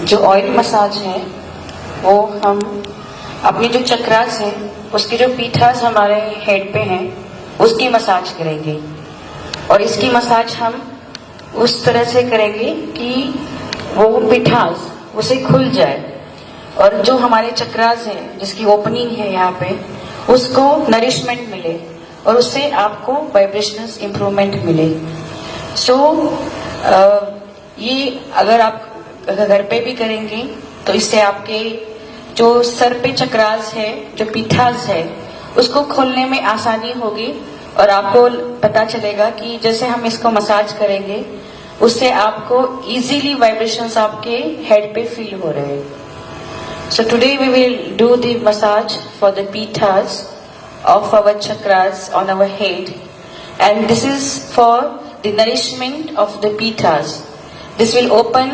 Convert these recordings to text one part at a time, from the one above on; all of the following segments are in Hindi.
जो ऑयल मसाज है वो हम अपनी जो चक्रास है उसकी जो पीठास हमारे हेड पे हैं उसकी मसाज करेंगे। और इसकी मसाज हम उस तरह से करेंगे कि वो पीठास उसे खुल जाए और जो हमारे चक्रास है जिसकी ओपनिंग है यहाँ पे उसको नरिशमेंट मिले और उससे आपको वाइब्रेशनल इम्प्रूवमेंट मिले। ये अगर आप घर पे भी करेंगे तो इससे आपके जो सर पे चक्रास है, जो पीठास है, उसको खोलने में आसानी होगी और आपको पता चलेगा कि जैसे हम इसको मसाज करेंगे उससे आपको इजीली वाइब्रेशंस आपके हेड पे फील हो रहे हैं। So today we will do the massage for the pithas of our chakras on our head, and this is for the nourishment of the pithas. This will open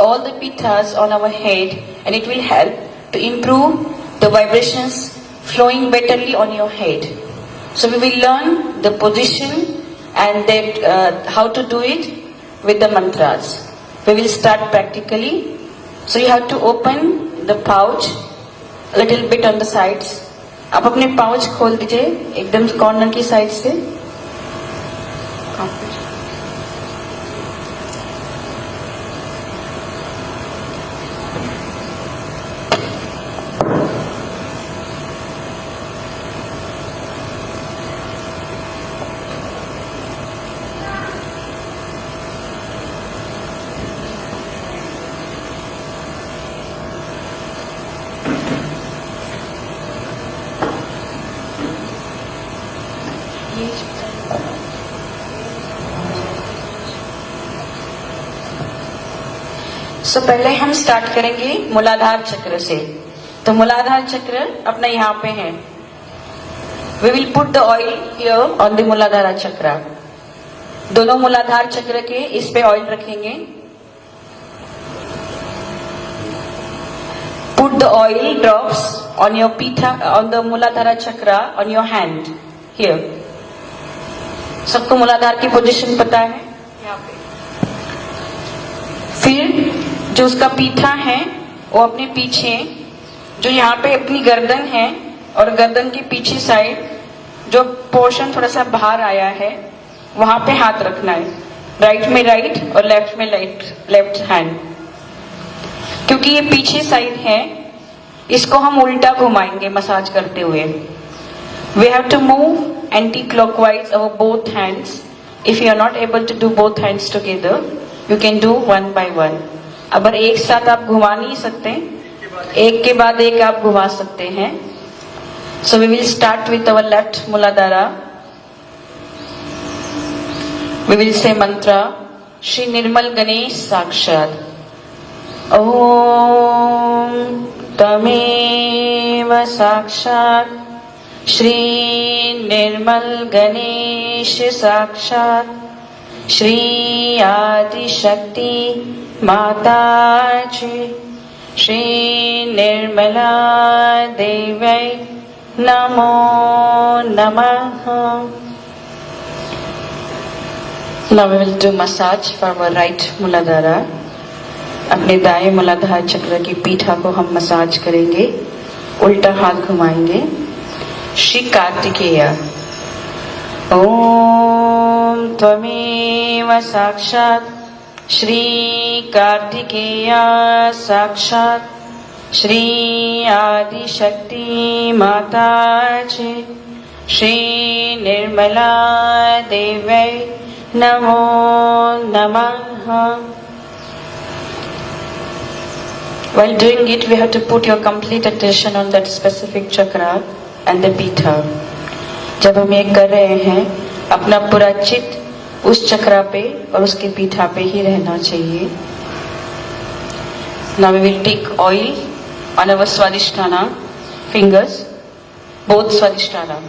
all the pithas on our head and it will help to improve the vibrations flowing betterly on your head. So we will learn the position and that how to do it with the mantras. We will start practically. So you have to open the pouch a little bit on the sides. आप अपने पाउच खोल दीजिए एकदम कॉर्नर की साइड से। So पहले हम स्टार्ट करेंगे मूलाधार चक्र से। तो मूलाधार चक्र अपना यहाँ पे है। We will put the oil here on the मूलाधार चक्र। दोनों मूलाधार चक्र के इस पे ऑयल रखेंगे। Put the oil drops on your pitha, on the मूलाधार चक्र on your hand here। सबको मूलाधार की पोजीशन पता है यहाँ पे। फिर जो उसका पीठा है वो अपने पीछे जो यहाँ पे अपनी गर्दन है और गर्दन के पीछे साइड जो पोर्शन थोड़ा सा बाहर आया है वहां पे हाथ रखना है। राइट में राइट और लेफ्ट में लेफ्ट हैंड। क्योंकि ये पीछे साइड है इसको हम उल्टा घुमाएंगे मसाज करते हुए। We have to move anti-clockwise our both hands. If you are not able to do both hands together, you can do one by one. अगर एक साथ आप घुमा नहीं सकते, एक के बाद एक आप घुमा सकते हैं। So we will start with our left Muladhara. We will say mantra Shri Nirmal Ganesh Sakshat. Om Tameva Sakshat Shri Nirmal Ganesh Sakshat Shri Adi Shakti माता जी श्री निर्मला देवी नमो नमः। Now we will do massage for our right Muladhara. अपने दाएं मूलाधार चक्र की पीठा को हम मसाज करेंगे, उल्टा हाथ घुमाएंगे। श्री कार्तिकेय ओम त्वमेव साक्षात् श्री कार्तिकेय साक्षात् श्री आदि शक्ति माता जी श्री निर्मला देवी नमो नमः। While doing it, we have to put your complete attention on that specific chakra and the pita. जब हम ये कर रहे हैं अपना पूरा चित्त उस चक्रा पे और उसके पीठा पे ही रहना चाहिए। Now we will take oil on our Swadhisthana fingers, both Swadhisthana.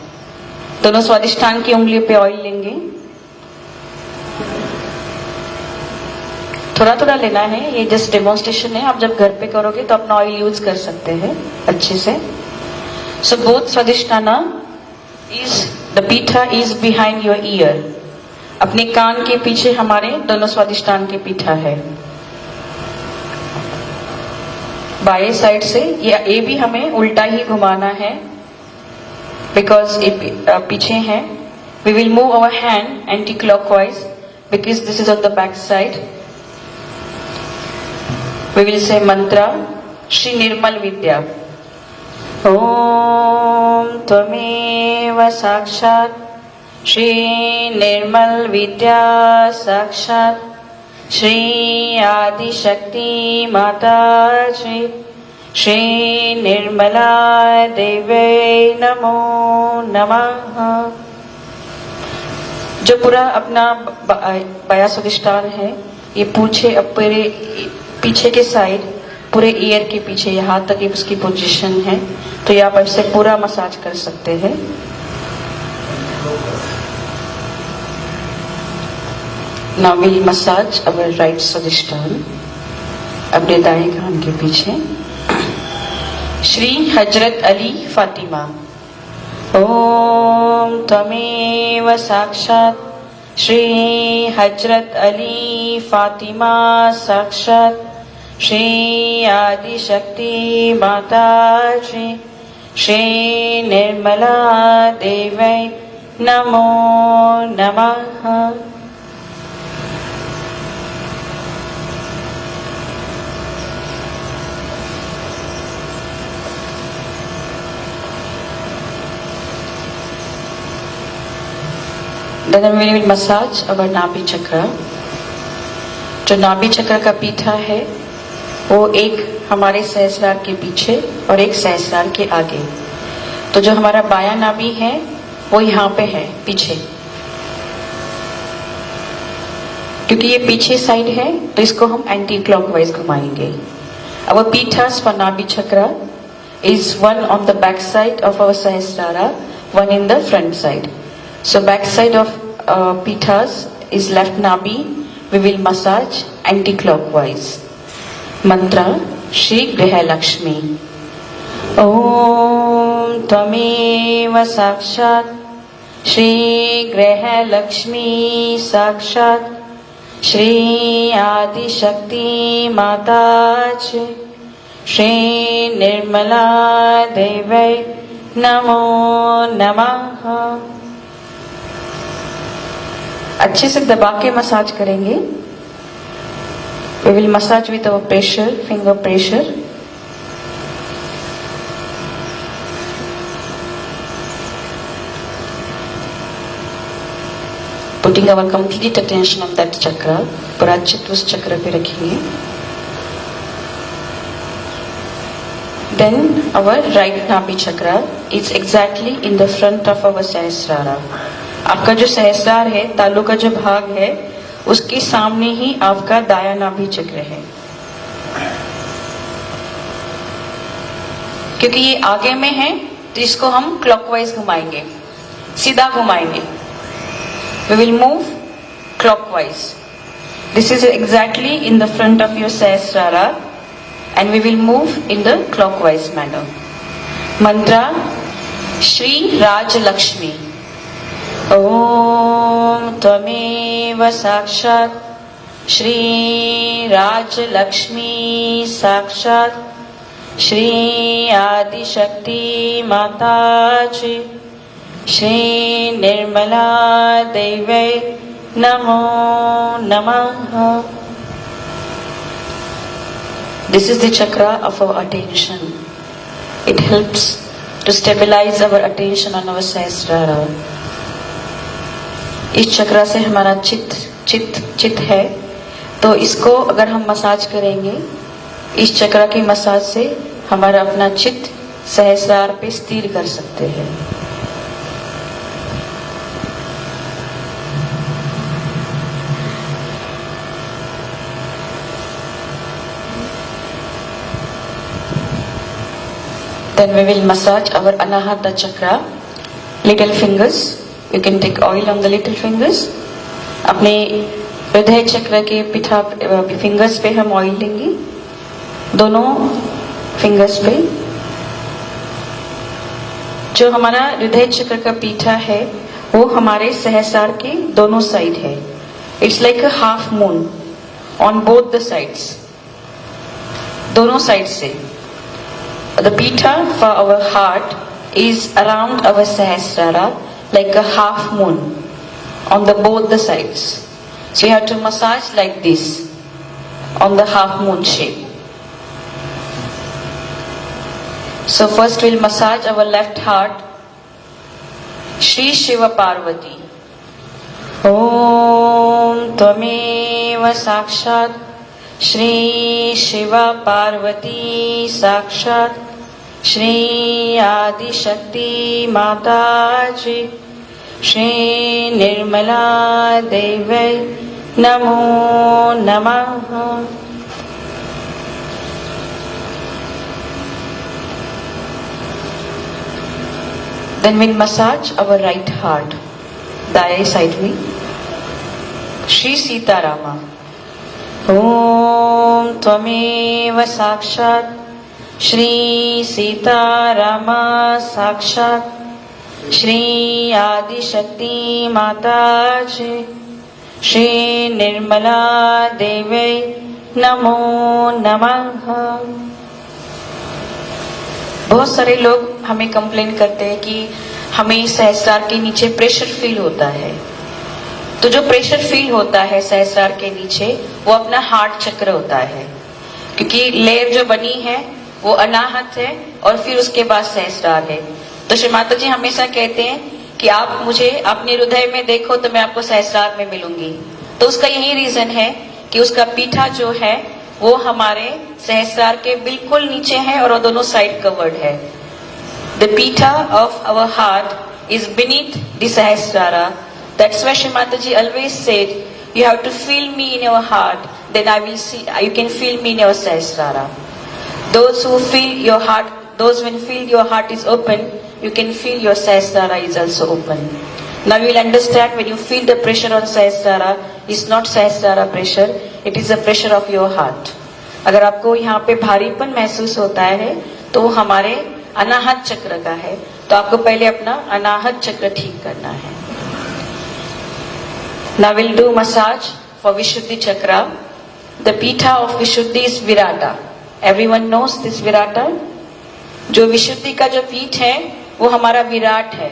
दोनों स्वादिष्ठान की उंगलियों पे ऑयल लेंगे। थोड़ा थोड़ा लेना है, ये जस्ट डेमोन्स्ट्रेशन है। आप जब घर पे करोगे तो अपना ऑयल यूज कर सकते हैं अच्छे से। So both Swadhisthana is the pita is behind your ear. अपने कान के पीछे हमारे दोनों स्वादिष्ठान के पीठा है। बाएं साइड से, ये भी हमें उल्टा ही घुमाना है बिकॉज ये पीछे है. We will move our hand anti clockwise because this is on the back side. We will say मंत्र श्री निर्मल विद्या. ओम त्वमेव साक्षात् श्री निर्मल विद्या साक्षात् श्री आदिशक्ति माता श्री निर्मला देवी नमो नमः. जो पूरा अपना बायां स्वादिष्टान है, ये पीछे के साइड पूरे ईयर के पीछे यहाँ तक उसकी पोजीशन है. तो ये आप ऐसे पूरा मसाज कर सकते हैं. Now we'll massage our right Swadhisthana अपने दाएं कान के पीछे. श्री हजरत अली फातिमा. ओम तमेव साक्षात् श्री हजरत अली फातिमा साक्षात् श्री आदिशक्ति माता श्री निर्मला देवी नमो नमः. Then we will massage our नाभि चक्र. जो नाभि चक्र का पीठा है वो एक हमारे सहस्रार के पीछे और एक सहस्रार के आगे. तो जो हमारा बायां नाभि है वो यहाँ पे है पीछे, क्योंकि ये पीछे साइड है तो इसको हम एंटी क्लॉकवाइज घुमाएंगे. Our pithas for नाभि चक्र is one on the back side of our सहस्रारा, one in the front side. So back side of pithas is left nabi. We will massage anti-clockwise. Mantra Shri Griha Lakshmi. Om Tvameva Sakshat Shri Griha Lakshmi Sakshat Shri Adi Shakti Mata Shri Nirmala Devi Namo Namaha. अच्छे से दबा के मसाज करेंगे. We will massage with our pressure, finger pressure. Putting our complete attention on that chakra. पूरा चित्त उस चक्र पे रखेंगे. Then our right nabi chakra is exactly in the front of our सहस्रारा. आपका जो सहस्रार है, तालु का जो भाग है, उसके सामने ही आपका दायां नाभि चक्र है. क्योंकि ये आगे में है तो इसको हम क्लॉकवाइज घुमाएंगे, सीधा घुमाएंगे. We will move clockwise. This is exactly in the front of your Sahasrara and we will move in the clockwise manner. Mantra Shri Rajalakshmi. ओम त्वमेव साक्षात् श्री राजलक्ष्मी साक्षात् श्री आदिशक्ति माता श्री निर्मला देवी नमो नमः. This is the chakra of our attention. It helps to stabilize our attention on our सहस्रारा. इस चक्रा से हमारा चित्त है, तो इसको अगर हम मसाज करेंगे, इस चक्रा की मसाज से हमारा अपना चित्त सहस्रार पे स्थिर कर सकते हैं. Then we will massage our Anahata chakra, little fingers. You can take oil on the little fingers. अपने हृदय चक्र के पिठा फिंगर्स पे हम ऑयल लेंगे, दोनों फिंगर्स पे. जो हमारा हृदय चक्र का पीठा है वो हमारे सहस्रार के दोनों साइड है. It's like a half moon on both the sides. दोनों साइड से The pita for our heart is around our Sahasrara, like a half moon on the both the sides. So you have to massage like this on the half moon shape. So first we'll massage our left heart. Shri Shiva Parvati. Om Tvameva Sakshat Shri Shiva Parvati Sakshat Shri Adi Shakti Mataji Shri Nirmala Devi Namo Namaha. Then we'll massage our right heart. दाएं साइड में श्री सीतारामा. ओम त्वमेव साक्षात् श्री सीतारामा साक्षात् श्री आदिशक्ति माताजी श्री निर्मला देवी नमो नमः. बहुत सारे लोग हमें कंप्लेन करते हैं कि हमें सहस्रार के नीचे प्रेशर फील होता है. तो जो प्रेशर फील होता है सहस्रार के नीचे वो अपना हार्ट चक्र होता है, क्योंकि लेयर जो बनी है वो अनाहत है और फिर उसके बाद सहस्रार है. तो श्री माता जी हमेशा कहते हैं कि आप मुझे अपने हृदय में देखो तो मैं आपको सहस्रार में मिलूंगी. तो उसका यही रीजन है कि उसका पीठा जो है वो हमारे सहस्रार के बिल्कुल नीचे है और वो दोनों साइड कवर्ड है. The pita of our heart is beneath the Sahasrara. That's why Shri Mataji always said, you have to feel me in your heart, then I will see, you can feel me in your Sahasrara. Those who feel your heart, those when feel your heart is open, you can feel your Sahasrara is also open. Now you will understand when you feel the pressure on Sahasrara, it's not Sahasrara pressure, it is the pressure of your heart. अगर आपको यहाँ पे भारीपन महसूस होता है तो वो हमारे अनाहत चक्र का है. तो आपको पहले अपना अनाहत चक्र ठीक करना है. Now we'll do massage for Vishuddhi chakra. The pita of Vishuddhi is Virata. Everyone knows this Virata. जो विशुद्धि का जो पीठ है वो हमारा विराट है.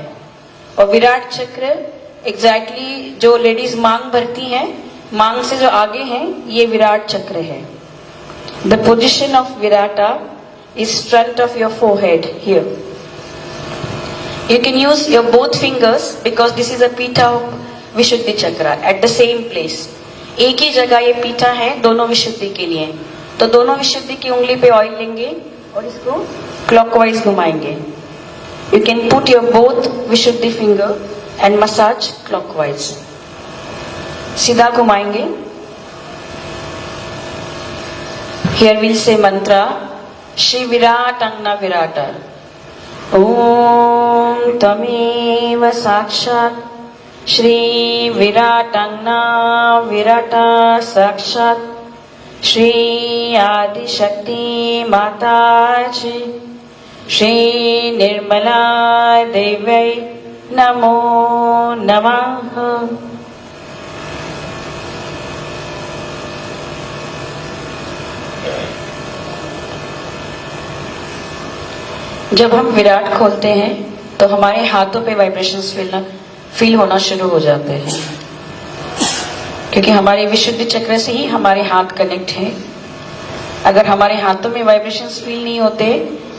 और विराट चक्र एग्जैक्टली जो लेडीज मांग भरती हैं, मांग से जो आगे है ये विराट चक्र है. The position of Virata is front of your forehead here. You can use your both fingers because this is a pita of Vishuddhi chakra at the same place. एक ही जगह ये पीठा है दोनों विशुद्धि के लिए. तो दोनों विशुद्धि की उंगली पे ऑयल लेंगे और इसको क्लॉकवाइज घुमाएंगे. You can put your both Vishuddhi finger and massage clockwise. सीधा घुमाएंगे. Here we'll say mantra. Shri Viratangna Virata. Om Tamev Sakshat Shri Viratangna Virata Sakshat Shri Adi Shakti Mataji Shri Nirmala Devi Namo Namaha. जब हम विराट खोलते हैं तो हमारे हाथों पे वाइब्रेशंस फील होना शुरू हो जाते हैं, क्योंकि हमारे विशुद्धि चक्र से ही हमारे हाथ कनेक्ट हैं. अगर हमारे हाथों में वाइब्रेशंस फील नहीं होते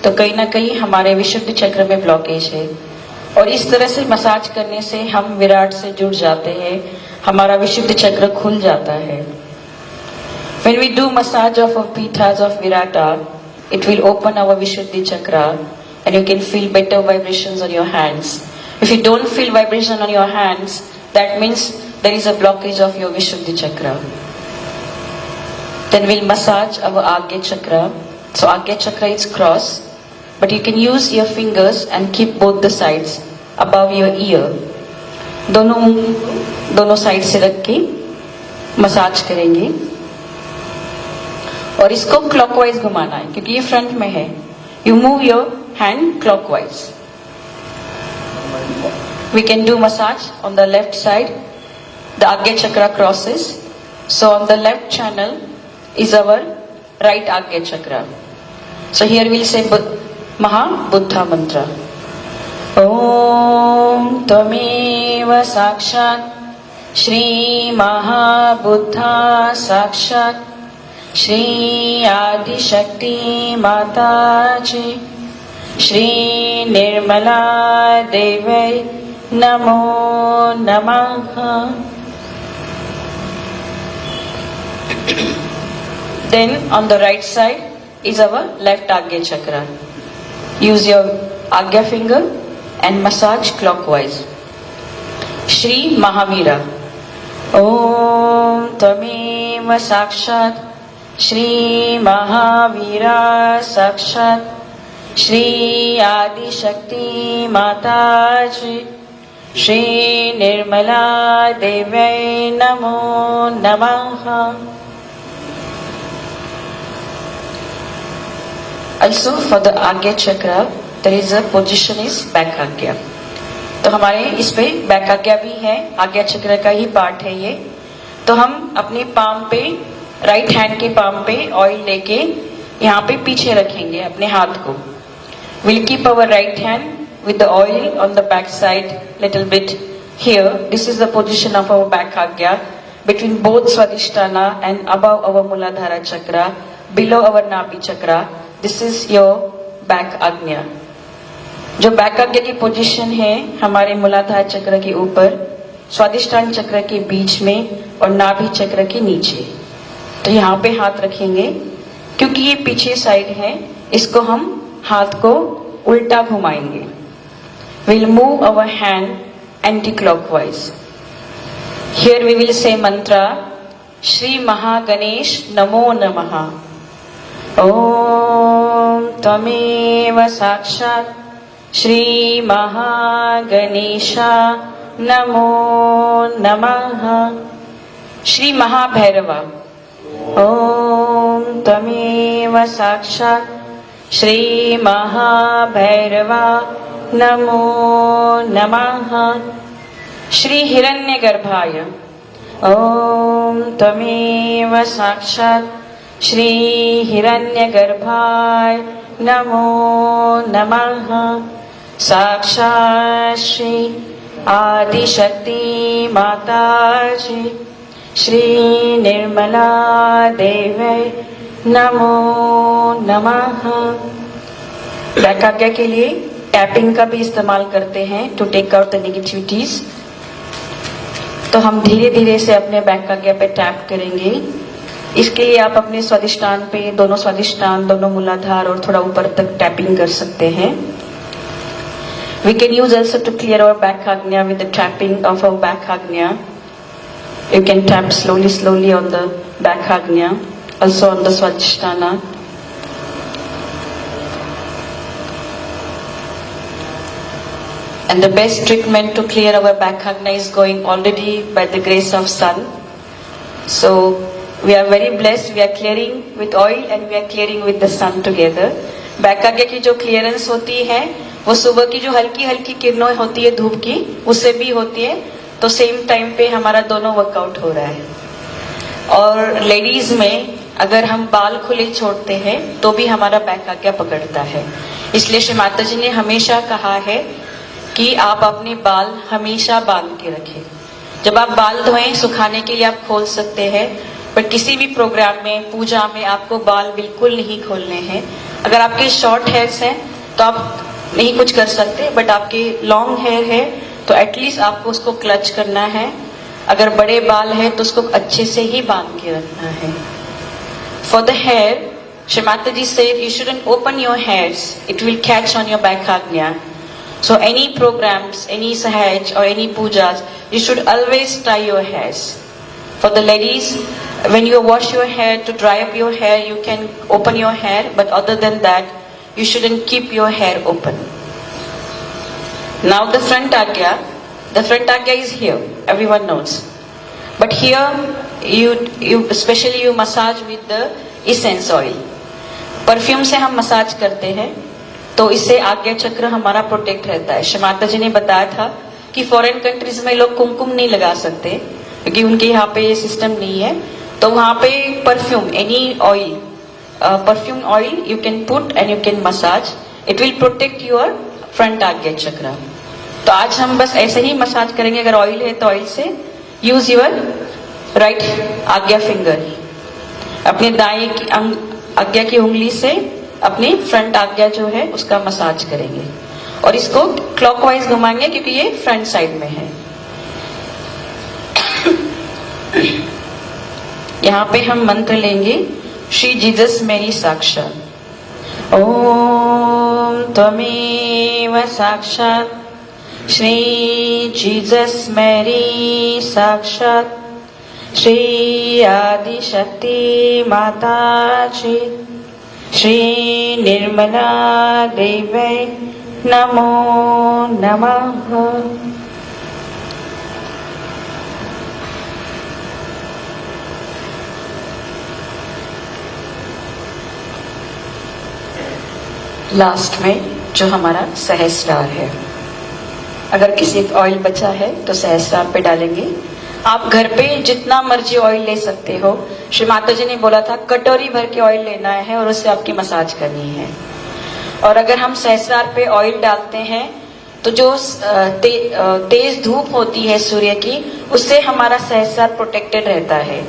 तो कहीं ना कहीं हमारे विशुद्धि चक्र में ब्लॉकेज है. और इस तरह से मसाज करने से हम विराट से जुड़ जाते हैं, हमारा विशुद्धि चक्र खुल जाता है. When we do massage of our pitas of Virata, it will open our Vishuddhi chakra and you can feel better vibrations on your hands. If you don't feel vibration on your hands, that means there is a blockage of your Vishuddhi chakra. Then we'll massage our Agya chakra. So Agya chakra is cross, but you can use your fingers and keep both the sides above your ear. दोनों साइड से रख के मसाज करेंगे और इसको क्लॉकवाइज घुमाना है क्योंकि ये फ्रंट में है. You move your hand clockwise. We can do massage on the left side. The Agya chakra crosses, so on the left channel is our right Agya chakra. So here we'll say Mahabuddha mantra. ओम त्वमेव साक्षात् श्री महाबुद्धा साक्षात् श्री आदिशक्ति माताजी श्री निर्मला देवी नमो नमः। Then on the right side is our left Agya chakra. Use your Agya finger and massage clockwise. Shri Mahavira. Om Tvamev Sakshat Shri Mahavira Sakshat Shri Adi Shakti Mataji Shri Nirmala Devi Namo Namaha. Also for the Agya chakra there is a position is back Agya. तो हमारे इस पे बैक आज्ञा भी है, आज्ञा चक्र का ही पार्ट है ये। तो हम अपने पाम पे, राइट हैंड के पाम पे ऑयल लेके यहाँ पे पीछे रखेंगे अपने हाथ को। Will keep our right hand with the oil on the back side little bit here. This is the position of our back Agya between both Swadhishthana and above our Muladhara chakra, below our Nabhi chakra. This is your back Agya. जो बैक आज्ञा की पोजीशन है हमारे मूलाधार चक्र के ऊपर, स्वादिष्ठान चक्र के बीच में और नाभि चक्र के नीचे। तो यहाँ पे हाथ रखेंगे, क्योंकि ये पीछे साइड है इसको हम हाथ को उल्टा घुमाएंगे। Will move our hand anti clockwise. Here we will say मंत्र श्री महागणेश नमो नमः। ओम त्वमेव साक्षात् श्री महागणेशा नमो नमः। श्री महाभैरवा। ओम त्वमेव साक्षात् श्री महाभैरवा नमो नमः। श्री हिरण्यगर्भाय। ओम त्वमेव साक्षात् श्री हिरण्यगर्भाय नमो नमः। साक्षात् श्री आदिशक्ति माताजी श्री निर्मला देवी नमो नमः। बैक आज्ञा के लिए टैपिंग का भी इस्तेमाल करते हैं to take out the negativities. तो हम धीरे धीरे से अपने बैक आज्ञा पे टैप करेंगे। इसके लिए आप अपने स्वादिष्ठान पे, दोनों स्वादिष्ठान, दोनों मूलाधार और थोड़ा ऊपर तक टैपिंग कर सकते हैं। We can use also to clear our back agnya with the tapping of our back agnya. You can tap slowly on the back agnya, also on the swadhisthana. And the best treatment to clear our back agnya is going already by the grace of sun. So we are very blessed. We are clearing with oil and we are clearing with the sun together. Back आज्ञा की जो क्लियरेंस होती है वो सुबह की जो हल्की हल्की किरणें होती है धूप की, उससे भी होती है। तो सेम टाइम पे हमारा दोनों वर्कआउट हो रहा है। और लेडीज में अगर हम बाल खुले छोड़ते हैं तो भी हमारा बैक आज्ञा पकड़ता है। इसलिए श्री माता जी ने हमेशा कहा है कि आप अपने बाल हमेशा बांध के रखें। जब आप बाल धोएं, सुखाने के लिए आप खोल सकते हैं, पर किसी भी प्रोग्राम में, पूजा में आपको बाल बिल्कुल नहीं खोलने हैं। अगर आपके शॉर्ट हेयर्स हैं तो आप नहीं कुछ कर सकते, बट आपके लॉन्ग हेयर है तो एटलीस्ट आपको उसको क्लच करना है। अगर बड़े बाल है तो उसको अच्छे से ही बांध के रखना है। For the hair, Shri Mata ji said you shouldn't open your hairs, it will catch on your back Agya. So any programs, any sahaj or any pujas, you should always tie your hairs. For the ladies, when you wash your hair to dry up your hair, you can open your hair, but other than that, you shouldn't keep your hair open. Now the front agya is here, everyone knows. But here, especially you massage with the essence oil. Perfume से हम मसाज करते हैं तो इससे आज्ञा चक्र हमारा प्रोटेक्ट रहता है। श्री माता जी ने बताया था कि फॉरेन कंट्रीज में लोग कुमकुम नहीं लगा सकते क्योंकि उनके यहाँ पे ये सिस्टम नहीं है। तो वहाँ पे perfume, any oil, perfume oil you can put and you can massage it will protect your front आज्ञा चक्र। तो आज हम बस ऐसे ही मसाज करेंगे। अगर ऑयल है तो ऑयल से, यूज योर राइट आज्ञा फिंगर, अपने दाएं की आज्ञा की उंगली से अपनी फ्रंट आज्ञा जो है उसका मसाज करेंगे और इसको क्लॉकवाइज घुमाएंगे क्योंकि ये फ्रंट साइड में है। यहाँ पे हम मंत्र लेंगे श्री जीसस मेरी साक्षात। ओम त्वमेव साक्षात श्री जीसस मेरी साक्षात श्री आदि शक्ति माता जी श्री निर्मला देवी नमो नमः। लास्ट में जो हमारा सहस्रार है, अगर किसी ऑयल बचा है तो सहस्रार पे डालेंगे। आप घर पे जितना मर्जी ऑयल ले सकते हो। श्री माता जी ने बोला था कटोरी भर के ऑयल लेना है और उससे आपकी मसाज करनी है। और अगर हम सहस्रार पे ऑयल डालते हैं तो जो तेज धूप होती है सूर्य की, उससे हमारा सहस्रार प्रोटेक्टेड रहता है।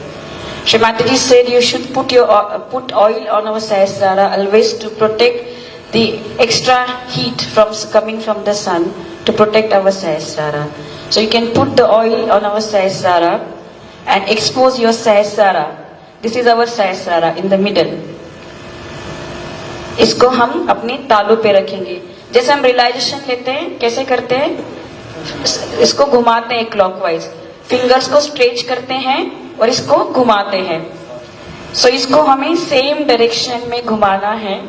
श्री माता जी said you should put oil on our सहस्रारा always to protect the extra heat coming from the sun, to protect our सहस्रारा. So you can put the oil on our सहस्रारा and expose your सहस्रारा. This is our सहस्रारा in the middle. इसको हम अपने तालू पे रखेंगे। जैसे हम रियलाइजेशन लेते हैं, कैसे करते हैं? इसको घुमाते हैं क्लॉकवाइज, फिंगर्स को स्ट्रेच करते हैं और इसको घुमाते हैं। सो इसको हमें सेम डायरेक्शन में घुमाना है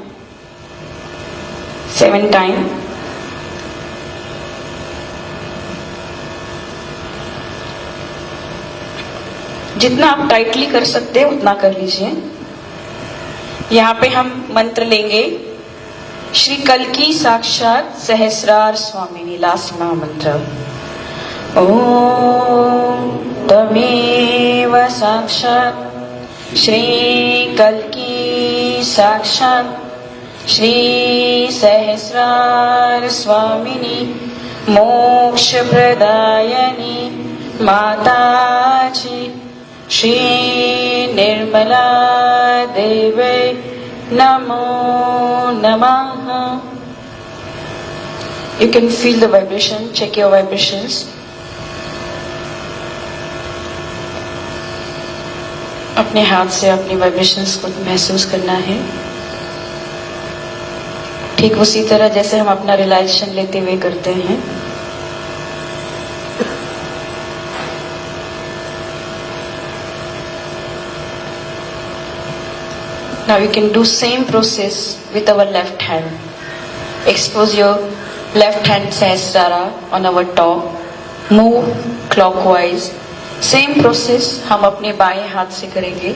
7 टाइम। जितना आप टाइटली कर सकते हैं उतना कर लीजिए। यहाँ पे हम मंत्र लेंगे श्री कल्की साक्षात सहस्रार स्वामिनी, लास्ट महामंत्र। ओम तमेव साक्षात श्री कल्की साक्षात श्री सहस्रार स्वामिनी मोक्ष प्रदायनी माताजी श्री निर्मला देवी नमो नमः। You can feel the vibration, check your vibrations. अपने हाथ से अपनी वाइब्रेशंस को महसूस करना है, ठीक उसी तरह जैसे हम अपना रियलाइजेशन लेते हुए करते हैं। Now you can do same process with our left hand. Expose your left hand सहस्रारा on our top. Move clockwise. Same process हम अपने बाएं हाथ से करेंगे।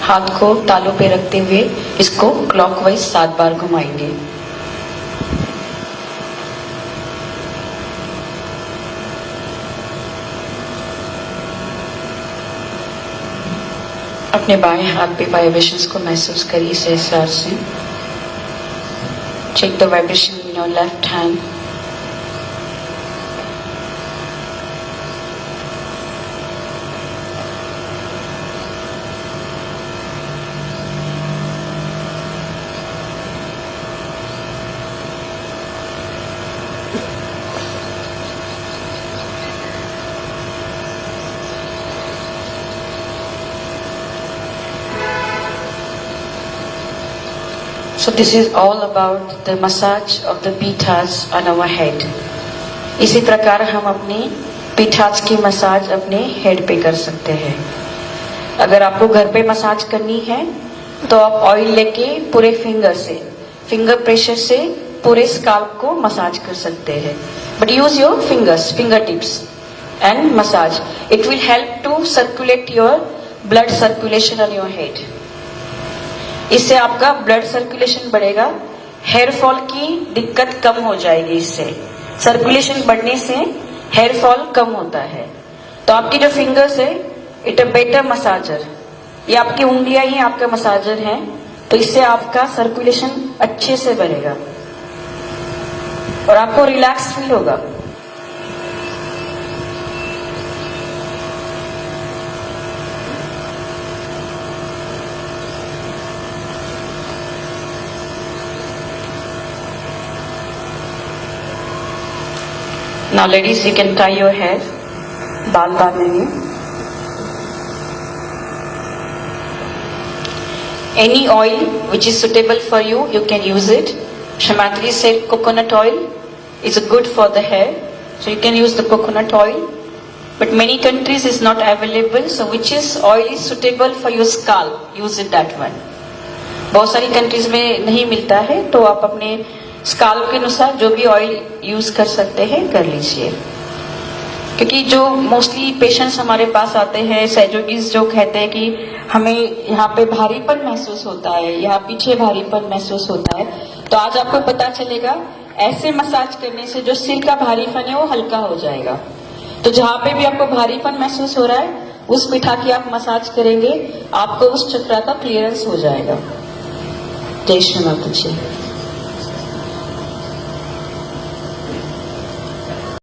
हाथ को तालू पे रखते हुए इसको क्लॉकवाइज 7 बार घुमाएंगे। अपने बाएं हाथ पे वाइब्रेशंस को महसूस करिए सहस्रार से। Check the vibration in your left hand. So this is all about the massage of the pithas on our head. इसी प्रकार हम अपनी पीठास की मसाज अपने हेड पे कर सकते हैं। अगर आपको घर पे मसाज करनी है तो आप ऑयल लेके पूरे फिंगर प्रेशर से पूरे स्काल्प को मसाज कर सकते हैं। But use your finger tips and massage. It will help to circulate your blood circulation on your head. इससे आपका ब्लड सर्कुलेशन बढ़ेगा, हेयर फॉल की दिक्कत कम हो जाएगी। इससे सर्कुलेशन बढ़ने से हेयर फॉल कम होता है। तो आपकी जो फिंगर्स है, इट अ बेटर मसाजर। ये आपकी उंगलियां ही आपका मसाजर हैं, तो इससे आपका सर्कुलेशन अच्छे से बढ़ेगा। और आपको रिलैक्स फील होगा। Now ladies, you can tie your hair. बाल बांधेंगे। Any oil which is suitable for you, you can use it. Shamatri said coconut oil is good for the hair, so you can use the coconut oil. But many countries is not available, so which is oil is suitable for your scalp, use it that one. बहुत सारी कंट्रीज में नहीं मिलता है, तो आप अपने स्काल्प के अनुसार जो भी ऑयल यूज कर सकते हैं कर लीजिए। क्योंकि जो मोस्टली पेशेंट्स हमारे पास आते हैं सैजोगिस, जो कहते हैं कि हमें यहाँ पे भारीपन महसूस होता है, यहाँ पीछे भारीपन महसूस होता है, तो आज आपको पता चलेगा ऐसे मसाज करने से जो सिर का भारीपन है वो हल्का हो जाएगा। तो जहाँ पे भी आपको भारीपन महसूस हो रहा है उस पिठा की आप मसाज करेंगे, आपको उस चक्रा का क्लियरेंस हो जाएगा। जय श्री माता जी।